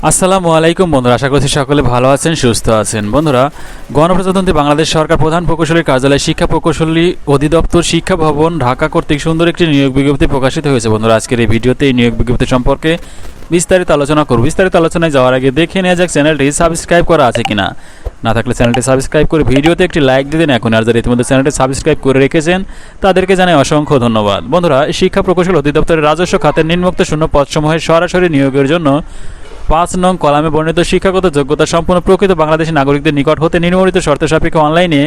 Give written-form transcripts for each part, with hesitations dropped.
আসসালামু আলাইকুম বন্ধুরা, আশা করছি সকলে ভালো আছেন, সুস্থ আছেন। বন্ধুরা, গণপ্রজাতন্ত্রী বাংলাদেশ সরকার প্রধান প্রকৌশলীর কার্যালয় শিক্ষা প্রকৌশলী অধিদপ্তর শিক্ষা ভবন ঢাকা কর্তৃক সুন্দর একটি নিয়োগ বিজ্ঞপ্তি প্রকাশিত হয়েছে। বন্ধুরা, আজকের এই ভিডিওতে এই নিয়োগ বিজ্ঞপ্তি সম্পর্কে বিস্তারিত আলোচনা করব। বিস্তারিত আলোচনায় যাওয়ার আগে দেখে নেওয়া যাক চ্যানেলটি সাবস্ক্রাইব করা আছে কিনা। না থাকলে চ্যানেলটি সাবস্ক্রাইব করে ভিডিওতে একটি লাইক দিয়ে দিন এখন। আর যারা ইতিমধ্যে চ্যানেলটি সাবস্ক্রাইব করে রেখেছেন তাদেরকে জানাই অসংখ্য ধন্যবাদ। বন্ধুরা, শিক্ষা প্রকৌশল অধিদপ্তরের রাজস্ব খাতের নিম্নোক্ত শূন্য পদসমূহের সরাসরি নিয়োগের জন্য ৫ নং কলামে বর্ণিত শিক্ষাগত যোগ্যতা সম্পন্ন প্রকৃত বাংলাদেশী নাগরিকদের নিকট হতে নিম্নবর্ণিত শর্ত সাপেক্ষে অনলাইনে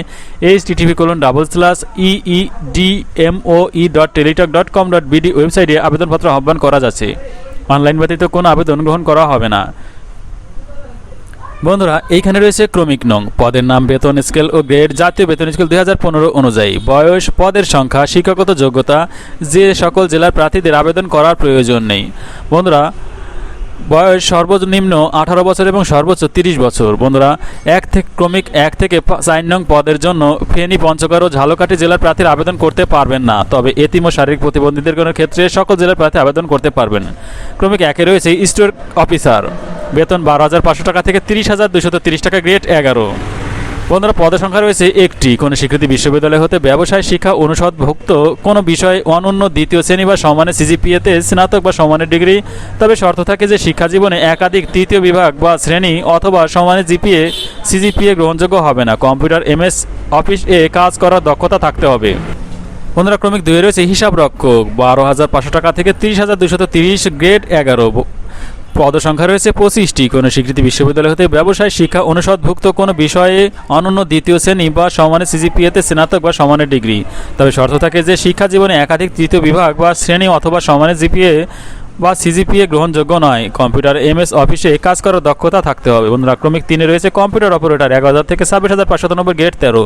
http://eedmoe.teletalk.com.bd ওয়েবসাইটে আবেদনপত্র আহ্বান করা যাচ্ছে। অনলাইন ব্যতীত কোনো আবেদন গ্রহণ করা হবে না। বন্ধুরা, এইখানে রয়েছে ক্রমিক নং, পদের নাম, বেতন স্কেল ও গ্রেড, জাতীয় বেতন স্কেল 2015 অনুযায়ী, বয়স, পদের সংখ্যা, শিক্ষাগত যোগ্যতা। যে সকল জেলার প্রার্থীদের আবেদন করার প্রয়োজন নেই। বন্ধুরা, বয়স সর্বনিম্ন 18 বছর এবং সর্বোচ্চ 30 বছর। বন্ধুরা, ক্রমিক 1 থেকে 4 নং পদের জন্য ফেনী, পঞ্চগড় ও ঝালকাঠি জেলার প্রার্থীরা আবেদন করতে পারবেন না, তবে এতিম ও শারীরিক প্রতিবন্ধীদের ক্ষেত্রে সকল জেলার প্রার্থী আবেদন করতে পারবেন। ক্রমিক 1-এ রয়েছে স্টোর অফিসার, বেতন 12,500 টাকা থেকে 30,230 টাকা, গ্রেড 11। বন্ধুরা, পদের সংখ্যা রয়েছে একটি। কোনো স্বীকৃতি বিশ্ববিদ্যালয় হতে ব্যবসায় শিক্ষা অনুষদভুক্ত কোনো বিষয়ে অনন্য দ্বিতীয় শ্রেণী বা সমানের সিজিপিএতে স্নাতক বা সমানের ডিগ্রি, তবে শর্ত থাকে যে শিক্ষা জীবনে একাধিক তৃতীয় বিভাগ বা শ্রেণী অথবা সমানের সিজিপিএ গ্রহণযোগ্য হবে না। কম্পিউটার, এমএস অফিস এ কাজ করার দক্ষতা থাকতে হবে। বন্ধুরা, ক্রমিক 2-এ রয়েছে হিসাব রক্ষক, 12,500 টাকা থেকে 30,230, গ্রেড 11। পদসংখ্যা রয়েছে 25টি। কোনো স্বীকৃতি বিশ্ববিদ্যালয় হতে ব্যবসায় শিক্ষা অনুষদভুক্ত কোনো বিষয়ে অনন্য দ্বিতীয় শ্রেণী বা সমানের সিজিপিএতে স্নাতক বা সমানের ডিগ্রি, তবে শর্ত থাকে যে শিক্ষা জীবনে একাধিক তৃতীয় বিভাগ বা শ্রেণী অথবা সমানের জিপিএ বা সিজিপিএ গ্রহণযোগ্য নয়। কম্পিউটার, এমএস অফিসে কাজ করার দক্ষতা থাকতে হবে। বন্ধুরা, ক্রমিক 3-এ রয়েছে কম্পিউটার অপারেটর, 11,000 থেকে 26,590, গ্রেড 13।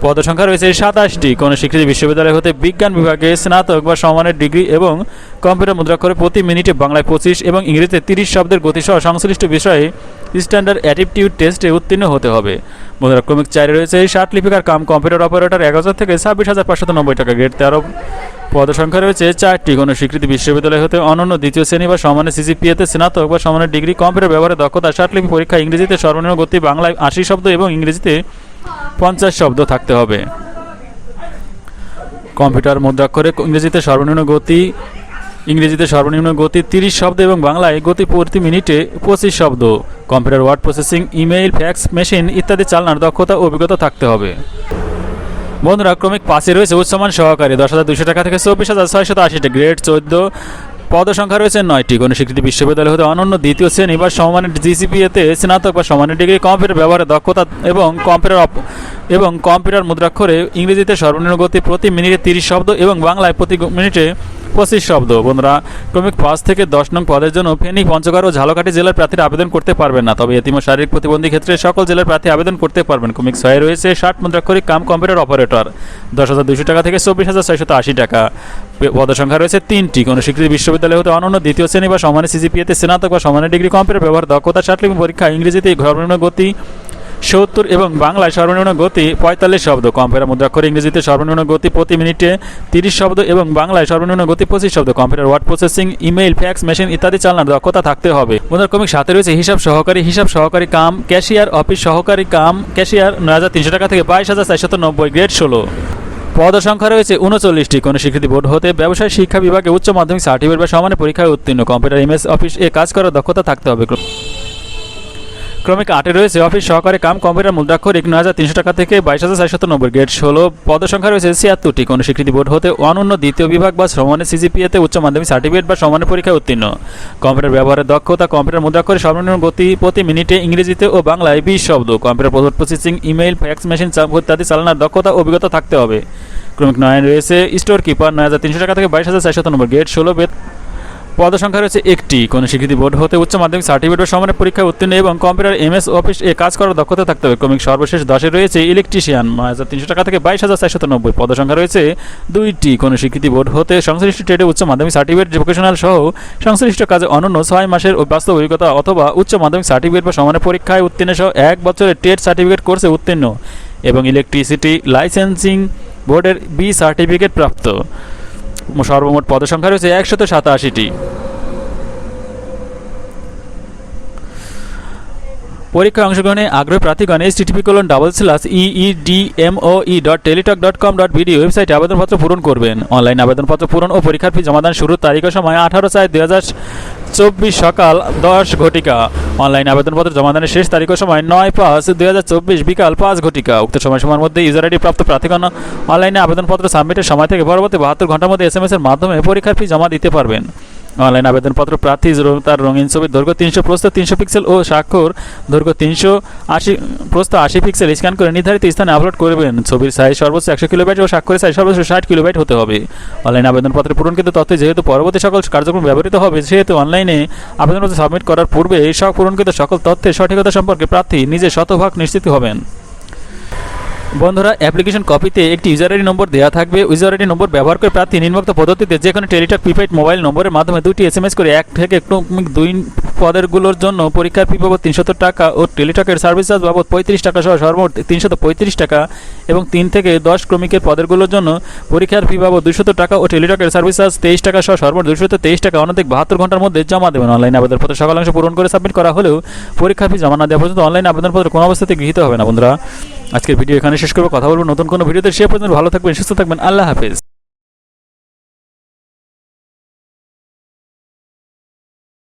পদসংখ্যা রয়েছে 27টি। কোনো স্বীকৃতি বিশ্ববিদ্যালয় হতে বিজ্ঞান বিভাগে স্নাতক বা সমানের ডিগ্রি এবং কম্পিউটার মুদ্রাক্ষরে প্রতি মিনিটে বাংলায় 25 এবং ইংরেজিতে 30 শব্দের গতিসহ সংশ্লিষ্ট বিষয়ে স্ট্যান্ডার্ড অ্যাটিটিউড টেস্টে উত্তীর্ণ হতে হবে। বন্ধুরা, ক্রমিক 4-এ রয়েছে ষাট লিপিকার কাম কম্পিউটার অপারেটর, 11,000 থেকে 26,590 টাকা, গ্রেড 13। পদসংখ্যা রয়েছে 4টি। কোনো স্বীকৃতি বিশ্ববিদ্যালয় হতে অনন্য দ্বিতীয় শ্রেণী বা সমানের সিজিপিএতে স্নাতক বা সমানের ডিগ্রি, কম্পিউটার ব্যবহারের দক্ষতা, ষাটলিপি পরীক্ষা, ইংরেজিতে সর্বনিম্ন গতি বাংলায় 80 শব্দ এবং ইংরেজিতে 50 শব্দ থাকতে হবে। কম্পিউটার মুদ্রাক্ষরে ইংরেজিতে সর্বনিম্ন গতি 30 শব্দ এবং বাংলায় গতি প্রতি মিনিটে 25 শব্দ। Computer, word processing, email, fax machine ইত্যাদি চালানোর দক্ষতা ও অভিজ্ঞতা থাকতে হবে। বন্ধুরা, ক্রমিক 5-এ রয়েছে উচ্চমান সহকারী, 10,200 টাকা থেকে 24,680, গ্রেড 14। পদসংখ্যা রয়েছে 9টি। কোনো স্বীকৃতি বিশ্ববিদ্যালয় হতে অনন্য দ্বিতীয় শ্রেণী বা সমানের জিসিপিএতে স্নাতক বা সমানের ডিগ্রি, কম্পিউটার ব্যবহারের দক্ষতা এবং কম্পিউটার মুদ্রাক্ষরে ইংরেজিতে সর্বনিম্ন গতি প্রতি মিনিটে 30 শব্দ এবং বাংলায় প্রতি মিনিটে 25 শব্দ। বন্ধুরা, ক্রমিক 5 থেকে 10 নং পদের জন্য ফেনী, পঞ্চগড় ও ঝালকাঠি জেলার প্রার্থীরা আবেদন করতে পারবেন না, তবে এতিম ও শারীরিক প্রতিবন্ধী ক্ষেত্রে সকল জেলার প্রার্থী আবেদন করতে পারবেন। ক্রমিক 6-এ রয়েছে 60 মুদ্রাক্ষরিক কাম কম্পিউটার অপারেটর, 10,200 টাকা থেকে 24,680 টাকা। পদসংখ্যা রয়েছে 3টি। কোনো স্বীকৃতি বিশ্ববিদ্যালয় হতে অনন্য দ্বিতীয় শ্রেণী বা সমানের সিজিপিএতে স্নাতক বা সমানের ডিগ্রি, কম্পিউটার ব্যবহার দক্ষতা, ষাটলিপি পরীক্ষা, ইংরেজিতে সর্বনিম্ন গতি 70 এবং বাংলায় সর্বনিম্ন গতি 45 শব্দ। কম্পিউটার মুদ্রাক্ষরে ইংরেজিতে সর্বনিম্ন গতি প্রতি মিনিটে 30 শব্দ এবং বাংলায় সর্বনিম্ন গতি 25 শব্দ। Computer, word processing, email, fax machine ইত্যাদি চালানোর দক্ষতা থাকতে হবে। বন্ধুরা, ক্রমিক 7-এ রয়েছে হিসাব সহকারী কাম ক্যাশিয়ার, অফিস সহকারী কাম ক্যাশিয়ার, 9,300 টাকা থেকে 22,490, গ্রেড 16। পদসংখ্যা রয়েছে 39টি। কোনো স্বীকৃতি বোর্ড হতে ব্যবসায় শিক্ষা বিভাগে উচ্চ মাধ্যমিক সার্টিফিকেট বা সমানের পরীক্ষায় উত্তীর্ণ, কম্পিউটার, এমএস অফিস এ কাজ করার দক্ষতা থাকতে হবে। ক্রমিক 8-এ রয়েছে অফিস সহকারী কাম কম্পিউটার মুদ্রাক্ষরিক, 9,300 টাকা থেকে 22,490, গ্রেড 16। পদসংখ্যা রয়েছে 76টি। কোনো স্বীকৃতি বোর্ড হতে অনন্য দ্বিতীয় বিভাগ বা সমানের সিজিপিএতে উচ্চ মাধ্যমিক সার্টিফিকেট বা সমানের পরীক্ষায় উত্তীর্ণ, কম্পিউটার ব্যবহারের দক্ষতা, কম্পিউটার মুদ্রাক্ষরে সর্বনিম্ন গতি প্রতি মিনিটে ইংরেজিতে ও বাংলায় 20 শব্দ। Computer, word processing, email, fax machine ইত্যাদি চালানোর দক্ষতা ও অভিজ্ঞতা থাকতে হবে। ক্রমিক 9-এ রয়েছে স্টোর কিপার, 9,300 টাকা থেকে 22,490, গ্রেড 16। পদসংখ্যা রয়েছে একটি। কোনো স্বীকৃতি বোর্ড হতে উচ্চ মাধ্যমিক সার্টিফিকেট বা সমানের পরীক্ষায় উত্তীর্ণ এবং কম্পিউটার, এমএস অফিস এ কাজ করার দক্ষতা থাকতে হবে। ক্রমিক সর্বশেষ 10-এ রয়েছে ইলেকট্রিশিয়ান, 9,300 টাকা থেকে 22,490। পদসংখ্যা রয়েছে 2টি। কোনো স্বীকৃতি বোর্ড হতে সংশ্লিষ্ট ট্রেডে উচ্চ মাধ্যমিক সার্টিফিকেট, ভোকেশনাল সহ সংশ্লিষ্ট কাজে অনন্য 6 মাসের বাস্তব অভিজ্ঞতা অথবা উচ্চ মাধ্যমিক সার্টিফিকেট বা সমানের পরীক্ষায় উত্তীর্ণ সহ 1 বছরের ট্রেড সার্টিফিকেট কোর্সে উত্তীর্ণ এবং ইলেকট্রিসিটি লাইসেন্সিং বোর্ডের বি সার্টিফিকেট প্রাপ্ত। সর্বমোট পদসংখ্যা রয়েছে 187টি। পরীক্ষায় অংশগ্রহণে আগ্রহী প্রার্থীগণ http://eedmoe.teletalk.com.bd ওয়েবসাইটে আবেদনপত্র পূরণ করবেন। অনলাইন আবেদনপত্র পূরণ ও পরীক্ষার ফি জমাদান শুরুর তারিখ ও সময় 18/4/2024 সকাল 10 ঘটিকা। অনলাইন আবেদনপত্র জমাদানের শেষ তারিখ ও সময় 9/5/2024 বিকাল 5 ঘটিকা। উক্ত সময়সীমার মধ্যে ইউজার আইডি প্রাপ্ত প্রার্থীগণ অনলাইনে আবেদনপত্র সাবমিটের সময় থেকে পরবর্তী 72 ঘন্টার মধ্যে SMS এর মাধ্যমে পরীক্ষার ফি জমা দিতে পারবেন। অনলাইন আবেদনপত্র প্রার্থী তার রঙিন ছবির দৈর্ঘ্য 300 প্রস্থ 300 পিক্সেল ও স্বাক্ষর দৈর্ঘ্য 380 প্রস্থ 80 পিক্সেল স্ক্যান করে নির্ধারিত স্থানে আপলোড করবেন। ছবির সাইজ সর্বোচ্চ 100 কিলোবাইট ও স্বাক্ষরের সাইজ সর্বোচ্চ 60 কিলোবাইট হতে হবে। অনলাইন আবেদনপত্রে পূরণকৃত তথ্য যেহেতু পরবর্তী সকল কার্যক্রম ব্যবহৃত হবে, সেহেতু অনলাইনে আবেদনপত্র সাবমিট করার পূর্বে এই সব পূরণকৃত সকল তথ্যের সঠিকতা সম্পর্কে প্রার্থী নিজে শতভাগ নিশ্চিত হবেন। বন্ধুরা, অ্যাপ্লিকেশন কপিতে একটি ইউজার আইডি নম্বর দেওয়া থাকবে। ইউজার আইডি নম্বর ব্যবহার করে প্রার্থী নিম্নোক্ত পদ্ধতিতে যে কোনো টেলিটক প্রিপেইড মোবাইল নম্বরের মাধ্যমে 2টি SMS করে 1 থেকে 2 পদেরগুলোর জন্য পরীক্ষার ফি বাবদ 370 টাকা ও টেলিটকের সার্ভিস চার্জ বাবদ 35 টাকা সহ সর্বমোট 335 টাকা এবং 3 থেকে 10 ক্রমিকের পদেরগুলোর জন্য পরীক্ষার ফি বাবদ 200 টাকা ও টেলিটকের সার্ভিস চার্জ 23 টাকা সহ সর্বমোট 223 টাকা অনধিক 72 ঘন্টার মধ্যে জমা দেবেন। অনলাইন আবেদনপত্র সকল অংশ পূরণ করে সাবমিট করা হলেও পরীক্ষার ফি জমা না দেওয়া পর্যন্ত অনলাইন আবেদনপত্র কোনো অবস্থাতে গৃহীত হবে না। বন্ধুরা, আজকের ভিডিও এখানে শেষ করব। কথা বলবো নতুন কোনো ভিডিওতে। সে পর্যন্ত ভালো থাকবেন, সুস্থ থাকবেন। আল্লাহ হাফেজ।